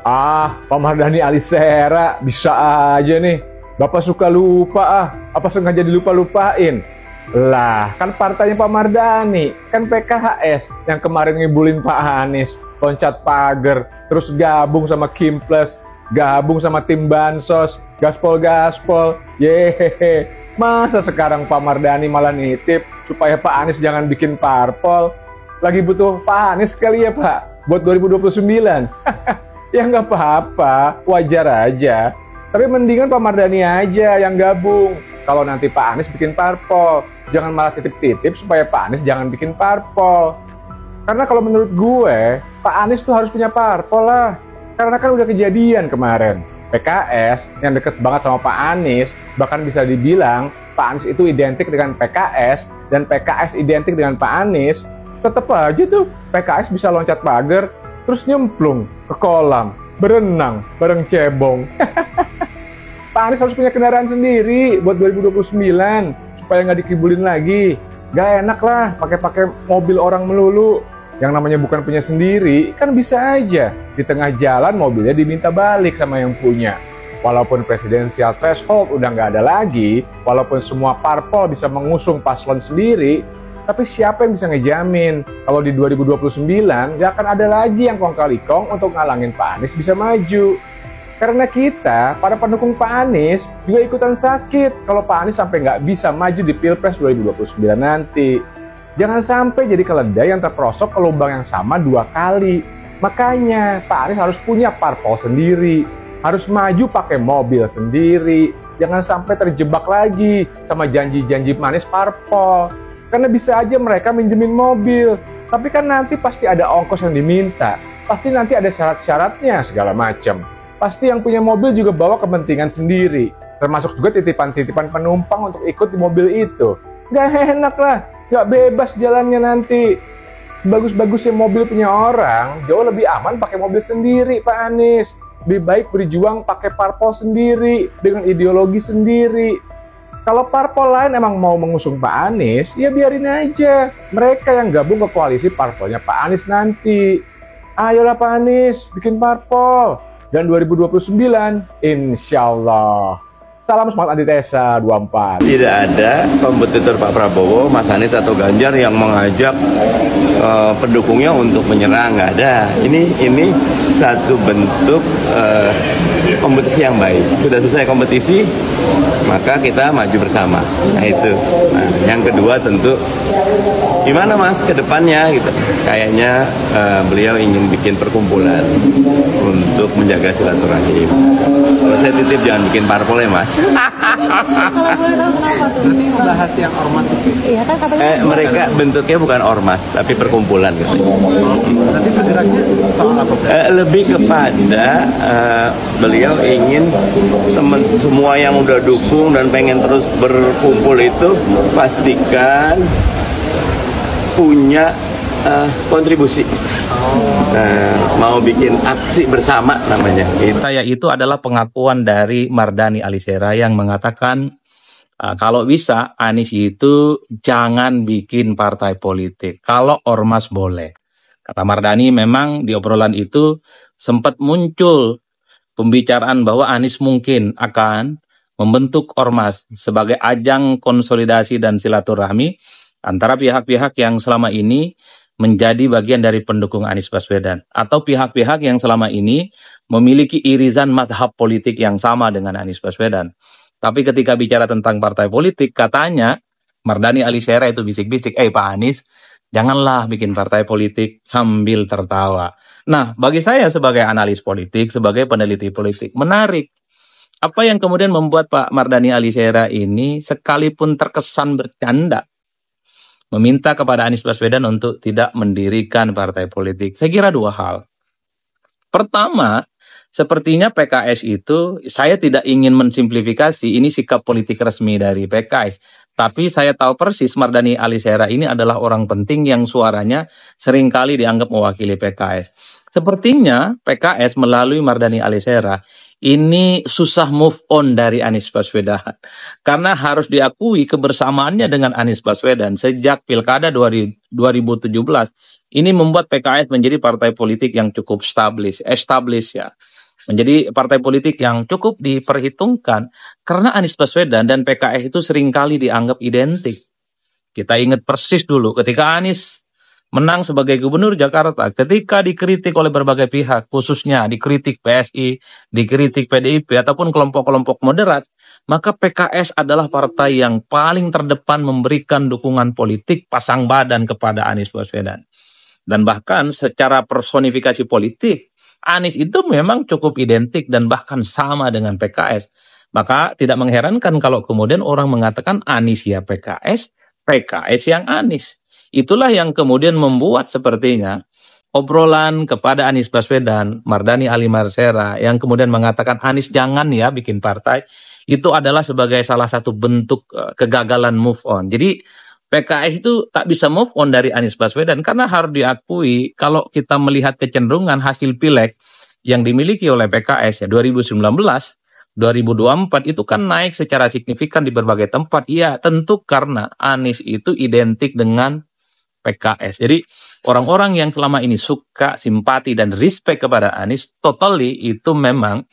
Pak Mardhani Alisera, bisa aja nih. Bapak suka lupa apa sengaja dilupa-lupain? Lah, kan partainya Pak Mardhani, kan PKS yang kemarin ngibulin Pak Anies, loncat pagar, terus gabung sama Kimples, gabung sama tim Bansos, gaspol-gaspol, yehehe. Masa sekarang Pak Mardhani malah nitip supaya Pak Anies jangan bikin parpol? Lagi butuh Pak Anies kali ya Pak, buat 2029? Ya nggak apa-apa, wajar aja. Tapi mendingan Pak Mardhani aja yang gabung. Kalau nanti Pak Anies bikin parpol, jangan malah titip-titip supaya Pak Anies jangan bikin parpol. Karena kalau menurut gue, Pak Anies tuh harus punya parpol lah. Karena kan udah kejadian kemarin. PKS yang deket banget sama Pak Anies, bahkan bisa dibilang Pak Anies itu identik dengan PKS, dan PKS identik dengan Pak Anies, tetep aja tuh PKS bisa loncat pagar, terus nyemplung ke kolam, berenang bareng cebong. Pak Anies harus punya kendaraan sendiri buat 2029 supaya nggak dikibulin lagi. Gak enak lah pakai mobil orang melulu. Yang namanya bukan punya sendiri, kan bisa aja di tengah jalan mobilnya diminta balik sama yang punya. Walaupun presidensial threshold udah nggak ada lagi, walaupun semua parpol bisa mengusung paslon sendiri, tapi siapa yang bisa ngejamin kalau di 2029 nggak akan ada lagi yang kong kali kong untuk ngalangin Pak Anies bisa maju. Karena kita, para pendukung Pak Anies, juga ikutan sakit kalau Pak Anies sampai nggak bisa maju di Pilpres 2029 nanti. Jangan sampai jadi keledai yang terperosok ke lubang yang sama 2 kali. Makanya Pak Anies harus punya parpol sendiri, harus maju pakai mobil sendiri. Jangan sampai terjebak lagi sama janji-janji manis parpol. Karena bisa aja mereka minjemin mobil, tapi kan nanti pasti ada ongkos yang diminta. Pasti nanti ada syarat-syaratnya segala macam. Pasti yang punya mobil juga bawa kepentingan sendiri, termasuk juga titipan-titipan penumpang untuk ikut di mobil itu. Gak enak lah, gak bebas jalannya nanti. Sebagus-bagusnya mobil punya orang, jauh lebih aman pakai mobil sendiri Pak Anies. Lebih baik berjuang pakai parpol sendiri, dengan ideologi sendiri. Kalau parpol lain emang mau mengusung Pak Anies, ya biarin aja. Mereka yang gabung ke koalisi parpolnya Pak Anies nanti. Ayolah Pak Anies, bikin parpol. Dan 2029, insya Allah. Salam semangat antitesa 24. Tidak ada kompetitor Pak Prabowo, Mas Anies atau Ganjar yang mengajak pendukungnya untuk menyerang, nggak ada. Ini satu bentuk kompetisi yang baik. Sudah selesai kompetisi, maka kita maju bersama. Nah itu. Nah, yang kedua tentu gimana Mas ke depannya gitu. Kayaknya beliau ingin bikin perkumpulan untuk menjaga silaturahim. Kalau saya titip jangan bikin parpol ya Mas. Kalau boleh tahu kenapa tuh? Berarti membahas yang ormas itu? Iya kan katanya Mereka bentuknya bukan ormas, tapi perkumpulan gitu. Berarti bergeraknya soal apa? Lebih kepada beliau ingin teman semua yang udah dukung dan pengen terus berkumpul itu pastikan punya kontribusi. Mau bikin aksi bersama namanya. Saya itu adalah pengakuan dari Mardhani Alisera yang mengatakan kalau bisa Anies itu jangan bikin partai politik. Kalau ormas boleh. Kata Mardhani memang di obrolan itu sempat muncul pembicaraan bahwa Anies mungkin akan membentuk ormas sebagai ajang konsolidasi dan silaturahmi antara pihak-pihak yang selama ini menjadi bagian dari pendukung Anies Baswedan atau pihak-pihak yang selama ini memiliki irisan mazhab politik yang sama dengan Anies Baswedan. Tapi ketika bicara tentang partai politik, katanya Mardhani Alisera itu bisik-bisik, Pak Anies, janganlah bikin partai politik sambil tertawa. Nah, bagi saya sebagai analis politik, sebagai peneliti politik, menarik. Apa yang kemudian membuat Pak Mardhani Alisera ini sekalipun terkesan bercanda, meminta kepada Anies Baswedan untuk tidak mendirikan partai politik. Saya kira 2 hal. Pertama, sepertinya PKS itu, saya tidak ingin mensimplifikasi, ini sikap politik resmi dari PKS. Tapi saya tahu persis Mardhani Alisera ini adalah orang penting yang suaranya seringkali dianggap mewakili PKS. Sepertinya PKS melalui Mardhani Alisera ini susah move on dari Anies Baswedan. Karena harus diakui kebersamaannya dengan Anies Baswedan sejak Pilkada 2017 ini membuat PKS menjadi partai politik yang cukup established ya. Menjadi partai politik yang cukup diperhitungkan karena Anies Baswedan dan PKS itu seringkali dianggap identik. Kita ingat persis dulu ketika Anies menang sebagai gubernur Jakarta, ketika dikritik oleh berbagai pihak, khususnya dikritik PSI, dikritik PDIP, ataupun kelompok-kelompok moderat, maka PKS adalah partai yang paling terdepan memberikan dukungan politik pasang badan kepada Anies Baswedan. Dan bahkan secara personifikasi politik, Anies itu memang cukup identik dan bahkan sama dengan PKS. Maka tidak mengherankan kalau kemudian orang mengatakan Anies ya PKS, PKS yang Anies. Itulah yang kemudian membuat sepertinya obrolan kepada Anies Baswedan, Mardhani Alisera yang kemudian mengatakan Anies jangan ya bikin partai, itu adalah sebagai salah satu bentuk kegagalan move on. Jadi PKS itu tak bisa move on dari Anies Baswedan karena harus diakui kalau kita melihat kecenderungan hasil pileg yang dimiliki oleh PKS ya 2019, 2024 itu kan naik secara signifikan di berbagai tempat. Iya, tentu karena Anies itu identik dengan PKS. Jadi orang-orang yang selama ini suka, simpati, dan respect kepada Anies, totally itu memang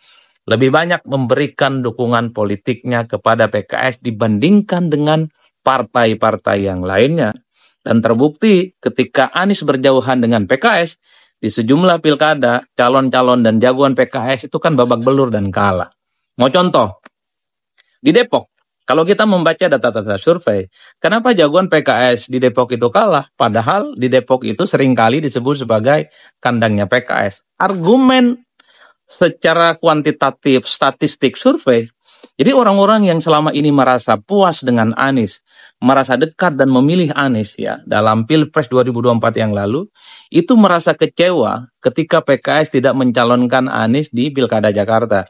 lebih banyak memberikan dukungan politiknya kepada PKS dibandingkan dengan partai-partai yang lainnya. Dan terbukti ketika Anies berjauhan dengan PKS, di sejumlah pilkada, calon-calon dan jagoan PKS itu kan babak belur dan kalah. Mau contoh, di Depok, kalau kita membaca data-data survei, kenapa jagoan PKS di Depok itu kalah? Padahal di Depok itu seringkali disebut sebagai kandangnya PKS. Argumen secara kuantitatif, statistik survei, jadi orang-orang yang selama ini merasa puas dengan Anies, merasa dekat dan memilih Anies ya dalam Pilpres 2024 yang lalu, itu merasa kecewa ketika PKS tidak mencalonkan Anies di Pilkada Jakarta.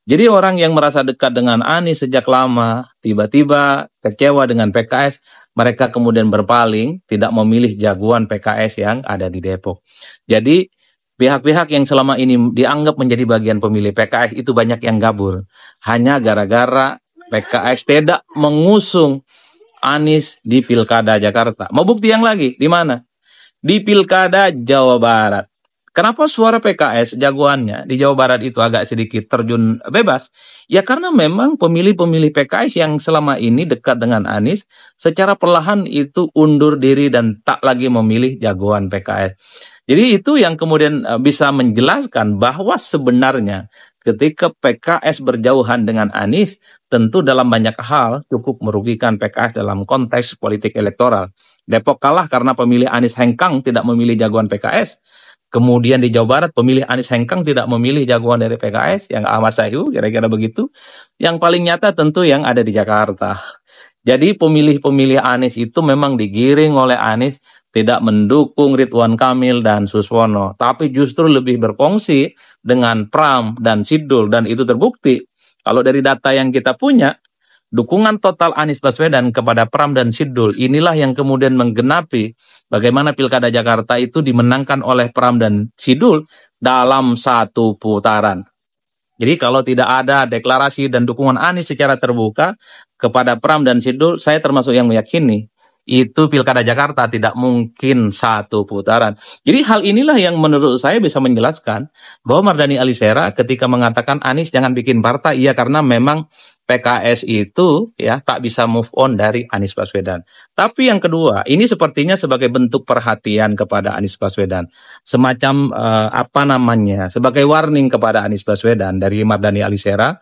Jadi orang yang merasa dekat dengan Anies sejak lama, tiba-tiba kecewa dengan PKS, mereka kemudian berpaling, tidak memilih jagoan PKS yang ada di Depok. Jadi pihak-pihak yang selama ini dianggap menjadi bagian pemilih PKS itu banyak yang gabur. Hanya gara-gara PKS tidak mengusung Anies di Pilkada Jakarta. Mau bukti yang lagi, di mana? Di Pilkada Jawa Barat. Kenapa suara PKS jagoannya di Jawa Barat itu agak sedikit terjun bebas? Ya karena memang pemilih-pemilih PKS yang selama ini dekat dengan Anies secara perlahan itu undur diri dan tak lagi memilih jagoan PKS. Jadi itu yang kemudian bisa menjelaskan bahwa sebenarnya ketika PKS berjauhan dengan Anies tentu dalam banyak hal cukup merugikan PKS dalam konteks politik elektoral. Depok kalah karena pemilih Anies hengkang tidak memilih jagoan PKS. Kemudian di Jawa Barat pemilih Anies hengkang tidak memilih jagoan dari PKS yang Ahmad Sayhu, kira-kira begitu. Yang paling nyata tentu yang ada di Jakarta. Jadi pemilih-pemilih Anies itu memang digiring oleh Anies tidak mendukung Ridwan Kamil dan Suswono, tapi justru lebih berfungsi dengan Pram dan Sidul, dan itu terbukti. Kalau dari data yang kita punya, dukungan total Anies Baswedan kepada Pram dan Sidul inilah yang kemudian menggenapi bagaimana Pilkada Jakarta itu dimenangkan oleh Pram dan Sidul dalam satu putaran. Jadi kalau tidak ada deklarasi dan dukungan Anies secara terbuka kepada Pram dan Sidul, saya termasuk yang meyakini itu Pilkada Jakarta tidak mungkin satu putaran. Jadi hal inilah yang menurut saya bisa menjelaskan bahwa Mardhani Alisera ketika mengatakan Anies jangan bikin partai, iya karena memang PKS itu ya tak bisa move on dari Anies Baswedan. Tapi yang kedua, ini sepertinya sebagai bentuk perhatian kepada Anies Baswedan. Semacam sebagai warning kepada Anies Baswedan dari Mardhani Alisera,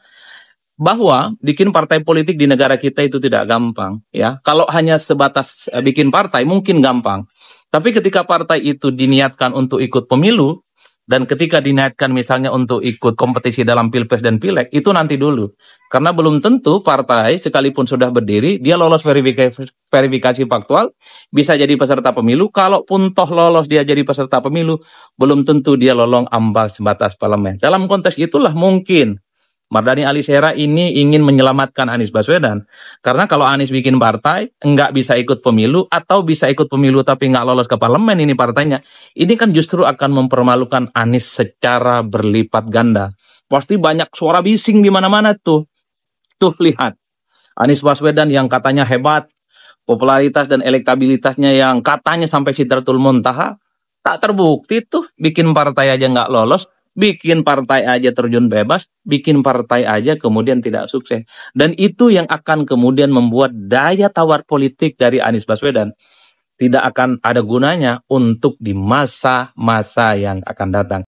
bahwa bikin partai politik di negara kita itu tidak gampang ya. Kalau hanya sebatas bikin partai mungkin gampang. Tapi ketika partai itu diniatkan untuk ikut pemilu dan ketika diniatkan misalnya untuk ikut kompetisi dalam Pilpres dan Pileg, itu nanti dulu. Karena belum tentu partai sekalipun sudah berdiri dia lolos verifikasi faktual bisa jadi peserta pemilu. Kalaupun toh lolos dia jadi peserta pemilu, belum tentu dia lolos ambang sebatas parlemen. Dalam konteks itulah mungkin Mardhani Alisera ini ingin menyelamatkan Anies Baswedan. Karena kalau Anies bikin partai, nggak bisa ikut pemilu, atau bisa ikut pemilu tapi nggak lolos ke parlemen ini partainya. Ini kan justru akan mempermalukan Anies secara berlipat ganda. Pasti banyak suara bising di mana-mana tuh. Tuh lihat, Anies Baswedan yang katanya hebat, popularitas dan elektabilitasnya yang katanya sampai Sidratul Muntaha, tak terbukti tuh, bikin partai aja nggak lolos, bikin partai aja terjun bebas, bikin partai aja kemudian tidak sukses. Dan itu yang akan kemudian membuat daya tawar politik dari Anies Baswedan tidak akan ada gunanya untuk di masa-masa yang akan datang.